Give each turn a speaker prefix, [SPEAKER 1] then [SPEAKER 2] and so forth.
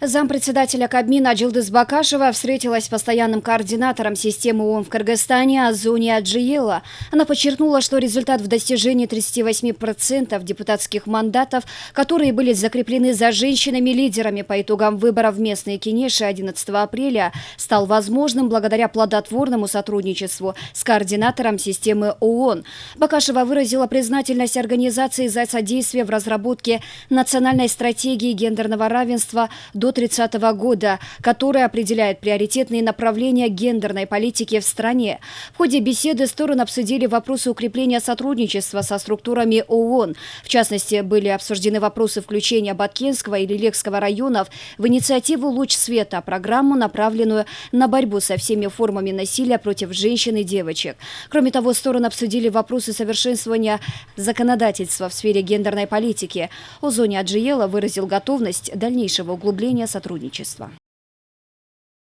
[SPEAKER 1] Зампредседателя Кабмина Джилдыз Бакашева встретилась с постоянным координатором системы ООН в Кыргызстане Азуни Аджиела. Она подчеркнула, что результат в достижении 38% депутатских мандатов, которые были закреплены за женщинами-лидерами по итогам выборов в местные кенеши 11 апреля, стал возможным благодаря плодотворному сотрудничеству с координатором системы ООН. Бакашева выразила признательность организации за содействие в разработке национальной стратегии гендерного равенства до 2030 года, которая определяет приоритетные направления гендерной политики в стране. В ходе беседы стороны обсудили вопросы укрепления сотрудничества со структурами ООН. В частности, были обсуждены вопросы включения Баткенского и Лилекского районов в инициативу «Луч света», программу, направленную на борьбу со всеми формами насилия против женщин и девочек. Кроме того, стороны обсудили вопросы совершенствования законодательства в сфере гендерной политики. Азуни Аджиела выразил готовность дальнейшего углубления сотрудничества.